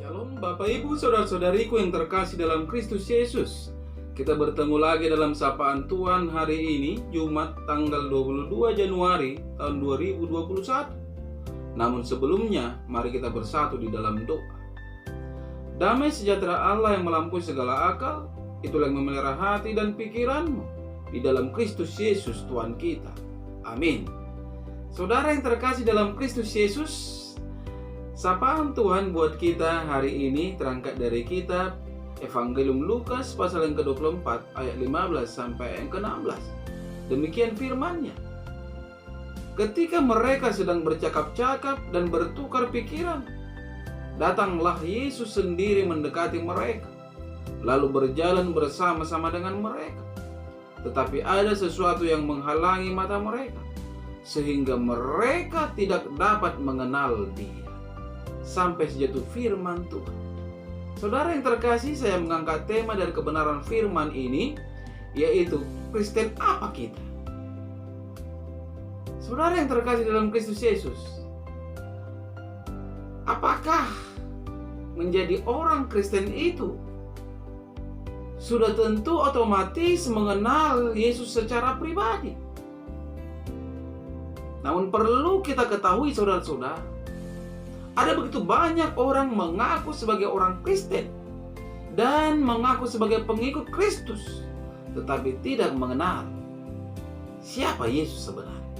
Shalom Bapak Ibu Saudara-saudariku yang terkasih dalam Kristus Yesus. Kita bertemu lagi dalam sapaan Tuhan hari ini, Jumat tanggal 22 Januari tahun 2021. Namun sebelumnya, mari kita bersatu di dalam doa. Damai sejahtera Allah yang melampaui segala akal, itulah yang memelihara hati dan pikiranmu di dalam Kristus Yesus Tuhan kita. Amin. Saudara yang terkasih dalam Kristus Yesus, sapaan Tuhan buat kita hari ini terangkat dari kitab Evangelium Lukas pasal yang ke-24 ayat 15 sampai yang ke-16. Demikian firman-Nya. Ketika mereka sedang bercakap-cakap dan bertukar pikiran, datanglah Yesus sendiri mendekati mereka, lalu berjalan bersama-sama dengan mereka. Tetapi ada sesuatu yang menghalangi mata mereka, sehingga mereka tidak dapat mengenal Dia. Sampai sejatuh firman Tuhan. Saudara yang terkasih, saya mengangkat tema dari kebenaran firman ini, yaitu Kristen apa kita? Saudara yang terkasih dalam Kristus Yesus, apakah menjadi orang Kristen itu sudah tentu otomatis mengenal Yesus secara pribadi? Namun perlu kita ketahui saudara-saudara, ada begitu banyak orang mengaku sebagai orang Kristen dan mengaku sebagai pengikut Kristus, tetapi tidak mengenal siapa Yesus sebenarnya.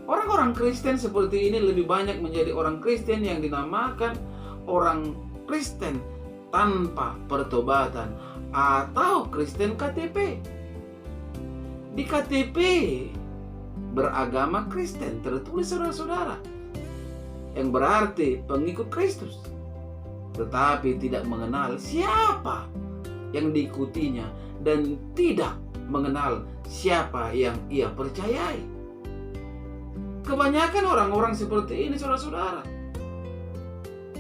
Orang-orang Kristen seperti ini lebih banyak menjadi orang Kristen yang dinamakan orang Kristen tanpa pertobatan atau Kristen KTP. Di KTP beragama Kristen tertulis saudara-saudara, yang berarti pengikut Kristus, tetapi tidak mengenal siapa yang diikutinya dan tidak mengenal siapa yang ia percayai. Kebanyakan orang-orang seperti ini saudara-saudara,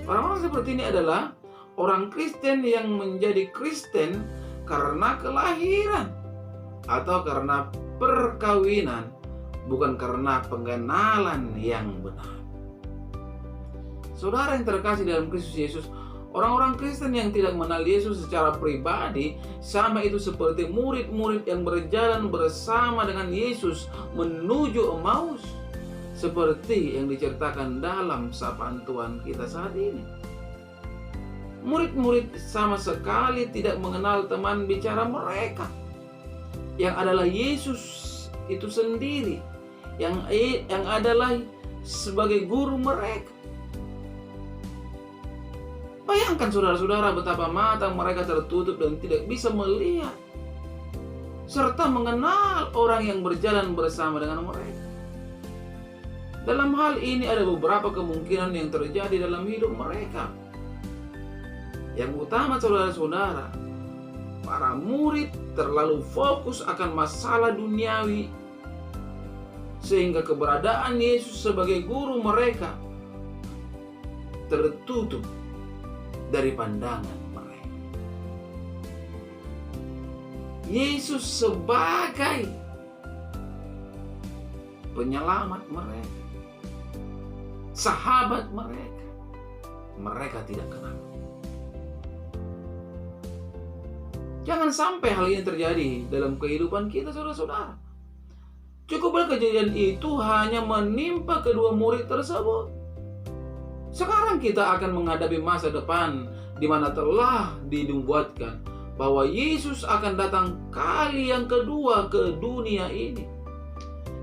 orang-orang seperti ini adalah orang Kristen yang menjadi Kristen karena kelahiran atau karena perkawinan, bukan karena pengenalan yang benar. Saudara yang terkasih dalam Kristus Yesus, orang-orang Kristen yang tidak mengenal Yesus secara pribadi, sama itu seperti murid-murid yang berjalan bersama dengan Yesus menuju Emmaus, seperti yang diceritakan dalam sapaan Tuhan kita saat ini. Murid-murid sama sekali tidak mengenal teman bicara mereka, yang adalah Yesus itu sendiri, yang adalah sebagai guru mereka. Bayangkan saudara-saudara betapa mata mereka tertutup dan tidak bisa melihat serta mengenal orang yang berjalan bersama dengan mereka. Dalam hal ini ada beberapa kemungkinan yang terjadi dalam hidup mereka. Yang utama saudara-saudara, para murid terlalu fokus akan masalah duniawi, sehingga keberadaan Yesus sebagai guru mereka tertutup dari pandangan mereka. Yesus sebagai penyelamat mereka, sahabat mereka tidak kenal. Jangan sampai hal ini terjadi dalam kehidupan kita saudara-saudara. Cukuplah kejadian itu hanya menimpa kedua murid tersebut. Sekarang kita akan menghadapi masa depan di mana telah dinubuatkan bahwa Yesus akan datang kali yang kedua ke dunia ini.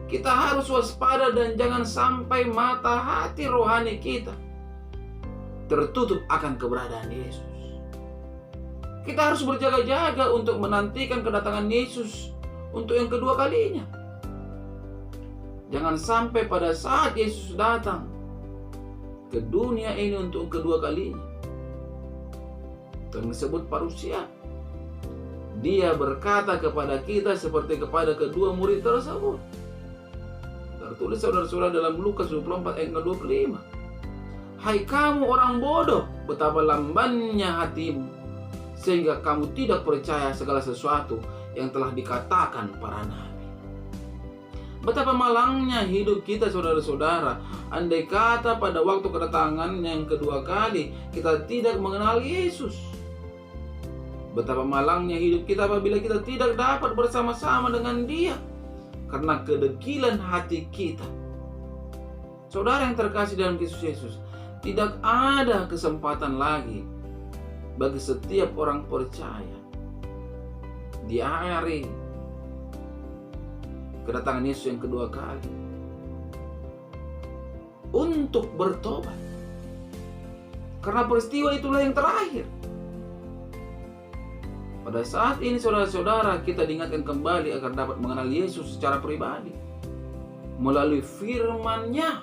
Kita harus waspada dan jangan sampai mata hati rohani kita tertutup akan keberadaan Yesus. Kita harus berjaga-jaga untuk menantikan kedatangan Yesus untuk yang kedua kalinya. Jangan sampai pada saat Yesus datang ke dunia ini untuk kedua kalinya, Tuhan disebut parusia, Dia berkata kepada kita seperti kepada kedua murid tersebut. Tertulis saudara-saudara dalam Lukas 24 ayat 25. Hai kamu orang bodoh, betapa lambannya hatimu, sehingga kamu tidak percaya segala sesuatu yang telah dikatakan para nabi. Betapa malangnya hidup kita, saudara-saudara, andai kata pada waktu kedatangan yang kedua kali kita tidak mengenal Yesus. Betapa malangnya hidup kita apabila kita tidak dapat bersama-sama dengan Dia karena kedegilan hati kita. Saudara yang terkasih dalam Kristus Yesus, tidak ada kesempatan lagi bagi setiap orang percaya di hari kedatangan Yesus yang kedua kali untuk bertobat, karena peristiwa itulah yang terakhir. Pada saat ini, saudara-saudara, kita diingatkan kembali agar dapat mengenal Yesus secara pribadi melalui firman-Nya.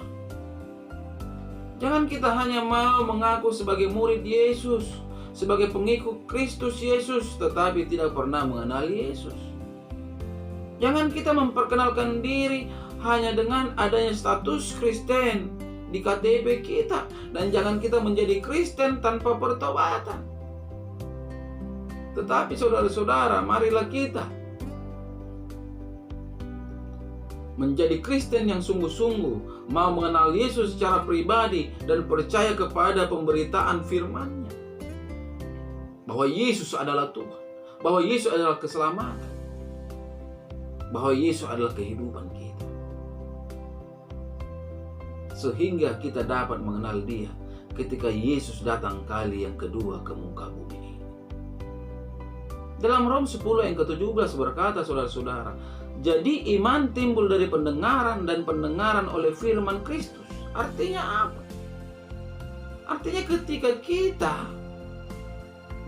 Jangan kita hanya mau mengaku sebagai murid Yesus, sebagai pengikut Kristus Yesus, tetapi tidak pernah mengenal Yesus. Jangan kita memperkenalkan diri hanya dengan adanya status Kristen di KTP kita, dan jangan kita menjadi Kristen tanpa pertobatan. Tetapi saudara-saudara, marilah kita menjadi Kristen yang sungguh-sungguh mau mengenal Yesus secara pribadi dan percaya kepada pemberitaan firman-Nya, bahwa Yesus adalah Tuhan, bahwa Yesus adalah keselamatan, bahwa Yesus adalah kehidupan kita, sehingga kita dapat mengenal Dia ketika Yesus datang kali yang kedua ke muka bumi ini. Dalam Rom 10 yang ke-17 berkata, saudara-saudara, jadi iman timbul dari pendengaran, dan pendengaran oleh firman Kristus. Artinya apa? Artinya ketika kita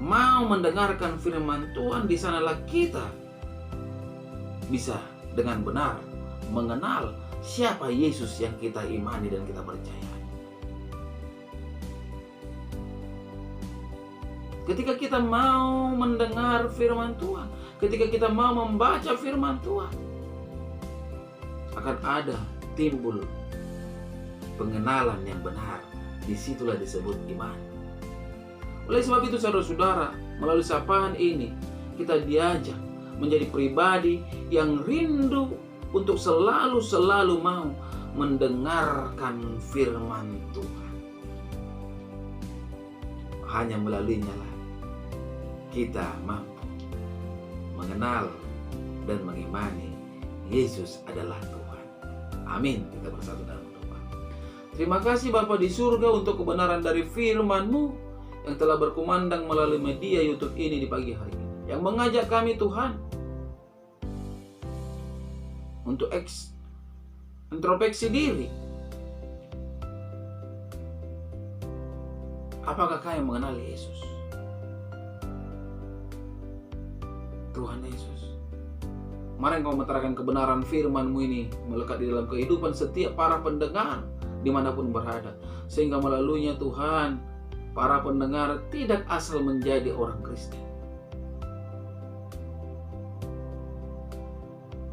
mau mendengarkan firman Tuhan, di sanalah kita bisa dengan benar mengenal siapa Yesus yang kita imani dan kita percaya. Ketika kita mau mendengar firman Tuhan, ketika kita mau membaca firman Tuhan, akan ada timbul pengenalan yang benar. Disitulah disebut iman. Oleh sebab itu, saudara-saudara, melalui sapaan ini kita diajak menjadi pribadi yang rindu untuk selalu mau mendengarkan firman Tuhan. Hanya melaluinya lah kita mampu mengenal dan mengimani Yesus adalah Tuhan. Amin. Kita bersatu dalam doa. Terima kasih Bapa di surga untuk kebenaran dari firman-Mu yang telah berkumandang melalui media YouTube ini di pagi hari ini, yang mengajak kami Tuhan untuk introspeksi diri. Apakah kami mengenal Yesus? Tuhan Yesus, mari Engkau menerangkan kebenaran firman-Mu ini melekat di dalam kehidupan setiap para pendengar dimanapun berada, sehingga melaluinya Tuhan, para pendengar tidak asal menjadi orang Kristen,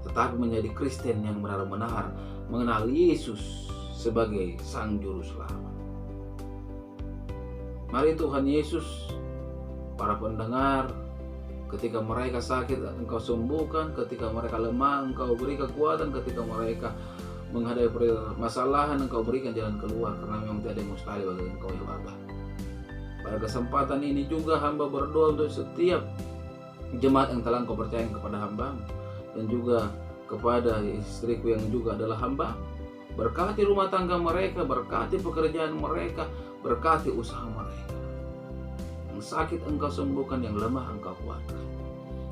tetapi menjadi Kristen yang benar-benar mengenal Yesus sebagai Sang Juru Selamat. Mari Tuhan Yesus, para pendengar, ketika mereka sakit, Engkau sembuhkan. Ketika mereka lemah, Engkau beri kekuatan. Ketika mereka menghadapi permasalahan, Engkau berikan jalan keluar, karena memang tidak ada yang mustahil bagi Engkau ya Bapa. Pada kesempatan ini juga hamba berdoa untuk setiap jemaat yang telah Engkau percayakan kepada hamba-Mu, dan juga kepada istriku yang juga adalah hamba. Berkati rumah tangga mereka, berkati pekerjaan mereka, berkati usaha mereka. Yang sakit Engkau sembuhkan, yang lemah Engkau kuatkan.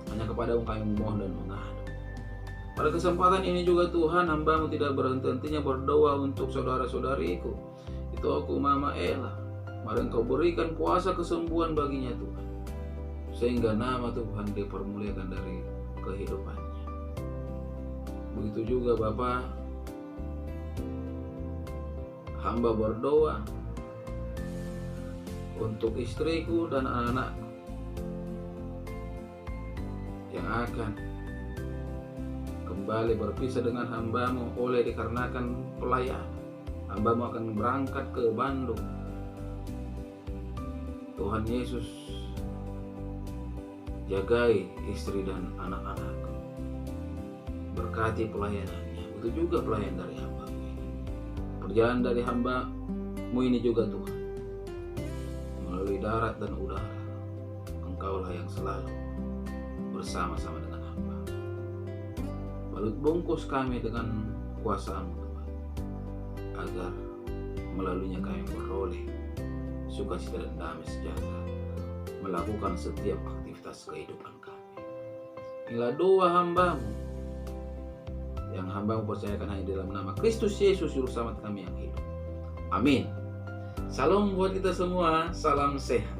Hanya kepada-Mu kami memohon dan mengadu. Pada kesempatan ini juga Tuhan, hamba-Mu tidak berhenti-hentinya berdoa untuk saudara-saudariku. Itu aku Mama Ella. Mari Engkau berikan kuasa kesembuhan baginya Tuhan, sehingga nama Tuhan dipermuliakan dari kehidupannya. Begitu juga Bapa, hamba berdoa untuk istriku dan anak-anakku yang akan kembali berpisah dengan hamba-Mu oleh dikarenakan pelayanan. Hamba-Mu akan berangkat ke Bandung. Tuhan Yesus, jagai istri dan anak-anakku, berkati pelayanannya. Begitu begitu juga pelayan dari hamba-Mu ini. Perjalanan dari hamba-Mu ini juga Tuhan, melalui darat dan udara, Engkaulah yang selalu bersama-sama dengan hamba. Balut bungkus kami dengan kuasa-Mu Tuhan, agar melaluinya kami beroleh sukacita dan damai sejahtera melakukan setiap aktivitas kehidupan kami. Inilah doa hamba-Mu yang hamba-Mu percayakan hanya dalam nama Kristus Yesus Juru Selamat kami yang hidup. Amin. Salam buat kita semua, salam sehat.